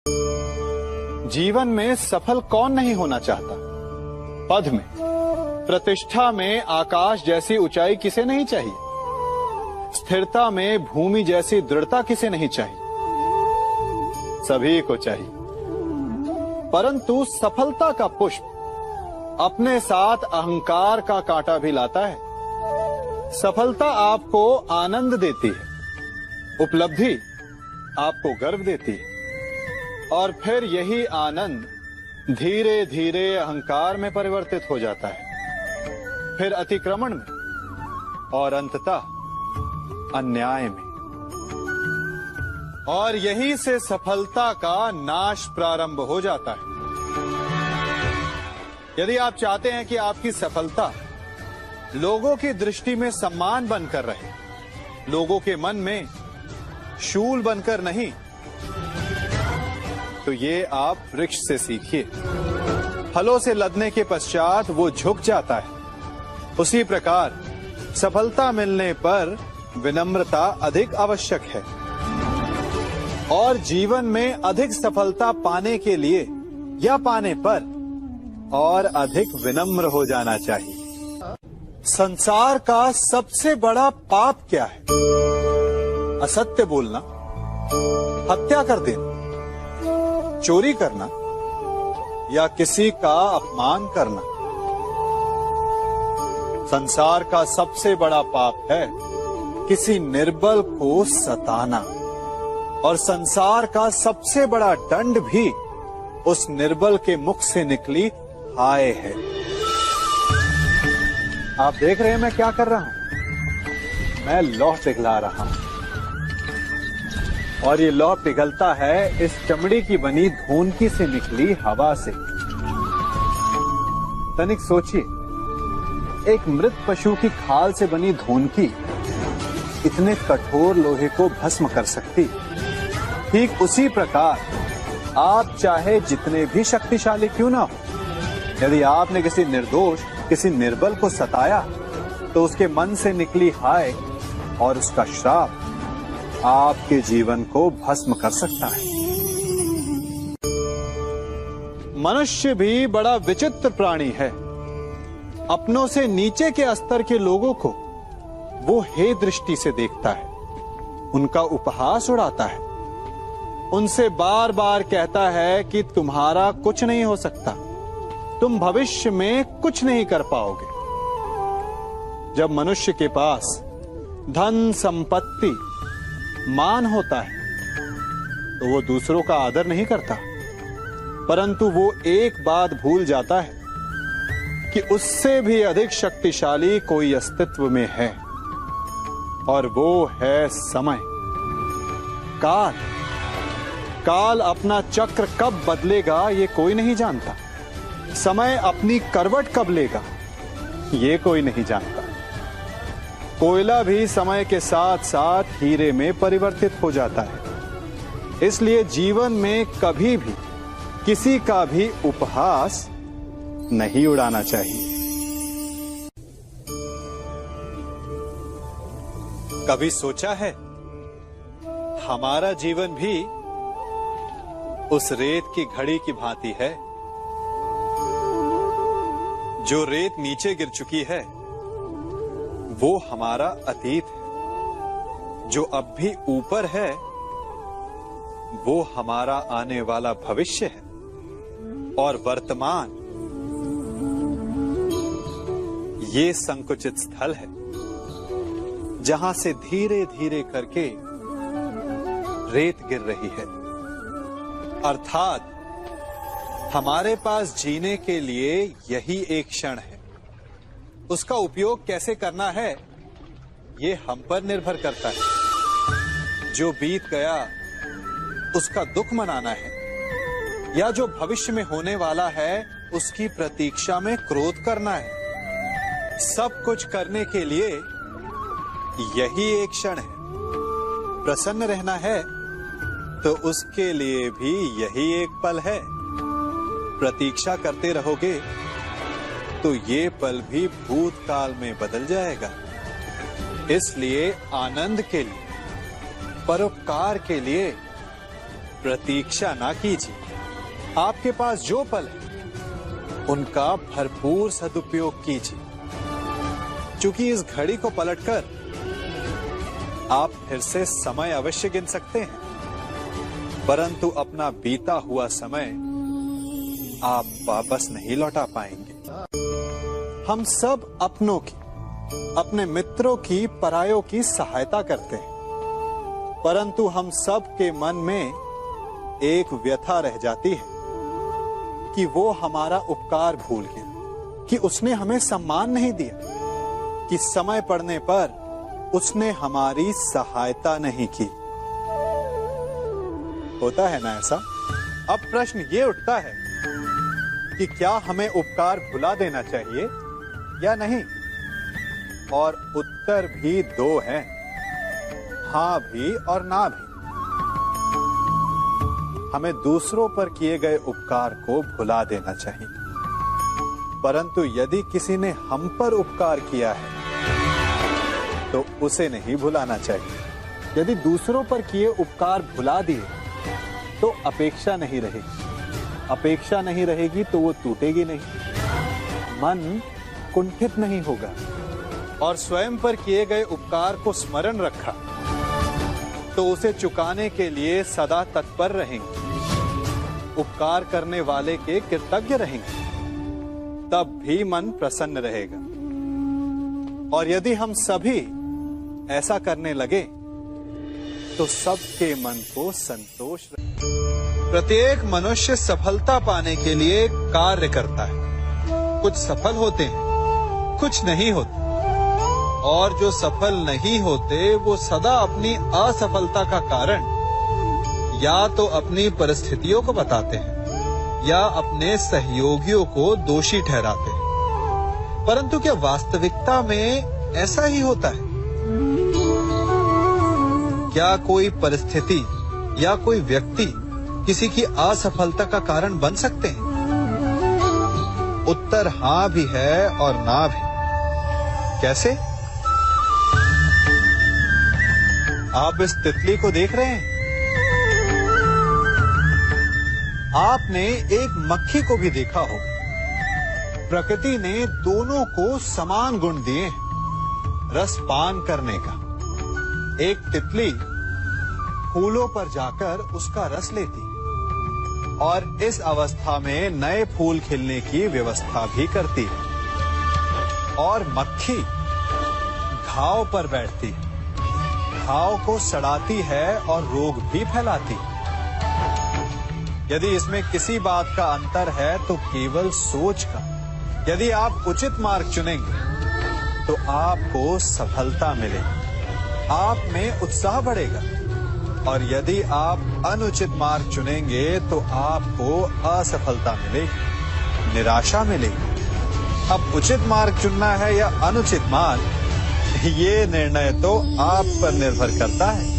जीवन में सफल कौन नहीं होना चाहता? पद में, प्रतिष्ठा में आकाश जैसी ऊंचाई किसे नहीं चाहिए? स्थिरता में भूमि जैसी दृढ़ता किसे नहीं चाहिए? सभी को चाहिए। परंतु सफलता का पुष्प अपने साथ अहंकार का कांटा भी लाता है। सफलता आपको आनंद देती है, उपलब्धि आपको गर्व देती है, और फिर यही आनंद धीरे धीरे अहंकार में परिवर्तित हो जाता है, फिर अतिक्रमण में और अंततः अन्याय में। और यही से सफलता का नाश प्रारंभ हो जाता है। यदि आप चाहते हैं कि आपकी सफलता लोगों की दृष्टि में सम्मान बनकर रहे, लोगों के मन में शूल बनकर नहीं, तो ये आप वृक्ष से सीखिए। फलों से लदने के पश्चात वो झुक जाता है। उसी प्रकार सफलता मिलने पर विनम्रता अधिक आवश्यक है, और जीवन में अधिक सफलता पाने के लिए या पाने पर और अधिक विनम्र हो जाना चाहिए। संसार का सबसे बड़ा पाप क्या है? असत्य बोलना, हत्या कर देना, चोरी करना या किसी का अपमान करना। संसार का सबसे बड़ा पाप है किसी निर्बल को सताना, और संसार का सबसे बड़ा दंड भी उस निर्बल के मुख से निकली हाय है। आप देख रहे हैं मैं क्या कर रहा हूं? मैं लौह पिघला रहा हूं, और ये लौह पिघलता है इस चमड़ी की बनी धोनकी से निकली हवा से। तनिक सोचिए, एक मृत पशु की खाल से बनी धोनकी इतने कठोर लोहे को भस्म कर सकती। ठीक उसी प्रकार आप चाहे जितने भी शक्तिशाली क्यों ना हो, यदि आपने किसी निर्दोष, किसी निर्बल को सताया, तो उसके मन से निकली हाय और उसका श्राप आपके जीवन को भस्म कर सकता है। मनुष्य भी बड़ा विचित्र प्राणी है। अपनों से नीचे के स्तर के लोगों को वो हे दृष्टि से देखता है, उनका उपहास उड़ाता है, उनसे बार बार कहता है कि तुम्हारा कुछ नहीं हो सकता, तुम भविष्य में कुछ नहीं कर पाओगे। जब मनुष्य के पास धन, संपत्ति, मान होता है, तो वो दूसरों का आदर नहीं करता, परंतु वो एक बात भूल जाता है कि उससे भी अधिक शक्तिशाली कोई अस्तित्व में है, और वो है समय, काल। काल अपना चक्र कब बदलेगा ये कोई नहीं जानता। समय अपनी करवट कब लेगा ये कोई नहीं जानता। कोयला भी समय के साथ साथ हीरे में परिवर्तित हो जाता है। इसलिए जीवन में कभी भी किसी का भी उपहास नहीं उड़ाना चाहिए। कभी सोचा है हमारा जीवन भी उस रेत की घड़ी की भांति है? जो रेत नीचे गिर चुकी है वो हमारा अतीत है, जो अब भी ऊपर है वो हमारा आने वाला भविष्य है, और वर्तमान ये संकुचित स्थल है जहां से धीरे धीरे करके रेत गिर रही है। अर्थात हमारे पास जीने के लिए यही एक क्षण है। उसका उपयोग कैसे करना है ये हम पर निर्भर करता है। जो बीत गया उसका दुख मनाना है, या जो भविष्य में होने वाला है उसकी प्रतीक्षा में क्रोध करना है। सब कुछ करने के लिए यही एक क्षण है। प्रसन्न रहना है तो उसके लिए भी यही एक पल है। प्रतीक्षा करते रहोगे तो ये पल भी भूतकाल में बदल जाएगा। इसलिए आनंद के लिए, परोपकार के लिए प्रतीक्षा ना कीजिए। आपके पास जो पल है उनका भरपूर सदुपयोग कीजिए, क्योंकि इस घड़ी को पलटकर आप फिर से समय अवश्य गिन सकते हैं, परंतु अपना बीता हुआ समय आप वापस नहीं लौटा पाएंगे। हम सब अपनों की, अपने मित्रों की, परायों की सहायता करते हैं, परंतु हम सब के मन में एक व्यथा रह जाती है कि वो हमारा उपकार भूल गया, कि उसने हमें सम्मान नहीं दिया, कि समय पड़ने पर उसने हमारी सहायता नहीं की। होता है ना ऐसा? अब प्रश्न ये उठता है कि क्या हमें उपकार भुला देना चाहिए या नहीं? और उत्तर भी दो हैं, हां भी और ना भी। हमें दूसरों पर किए गए उपकार को भुला देना चाहिए, परंतु यदि किसी ने हम पर उपकार किया है तो उसे नहीं भुलाना चाहिए। यदि दूसरों पर किए उपकार भुला दिए तो अपेक्षा नहीं रहेगी, अपेक्षा नहीं रहेगी तो वो टूटेगी नहीं, मन कुंठित नहीं होगा, और स्वयं पर किए गए उपकार को स्मरण रखा तो उसे चुकाने के लिए सदा तत्पर रहेंगे, उपकार करने वाले के कृतज्ञ रहेंगे, तब भी मन प्रसन्न रहेगा। और यदि हम सभी ऐसा करने लगे तो सबके मन को संतोष रहे। प्रत्येक मनुष्य सफलता पाने के लिए कार्य करता है। कुछ सफल होते हैं, कुछ नहीं होते, और जो सफल नहीं होते वो सदा अपनी असफलता का कारण या तो अपनी परिस्थितियों को बताते हैं या अपने सहयोगियों को दोषी ठहराते हैं। परंतु क्या वास्तविकता में ऐसा ही होता है? क्या कोई परिस्थिति या कोई व्यक्ति किसी की असफलता का कारण बन सकते हैं? उत्तर हां भी है और ना भी। कैसे? आप इस तितली को देख रहे हैं? आपने एक मक्खी को भी देखा होगा। प्रकृति ने दोनों को समान गुण दिए हैं रस पान करने का। एक तितली फूलों पर जाकर उसका रस लेती और इस अवस्था में नए फूल खिलने की व्यवस्था भी करती है, और मक्खी घाव पर बैठती है, घाव को सड़ाती है और रोग भी फैलाती है। यदि इसमें किसी बात का अंतर है तो केवल सोच का। यदि आप उचित मार्ग चुनेंगे तो आपको सफलता मिलेगी, आप में उत्साह बढ़ेगा, और यदि आप अनुचित मार्ग चुनेंगे तो आपको असफलता मिलेगी, निराशा मिलेगी। अब उचित मार्ग चुनना है या अनुचित मार्ग, ये निर्णय तो आप पर निर्भर करता है।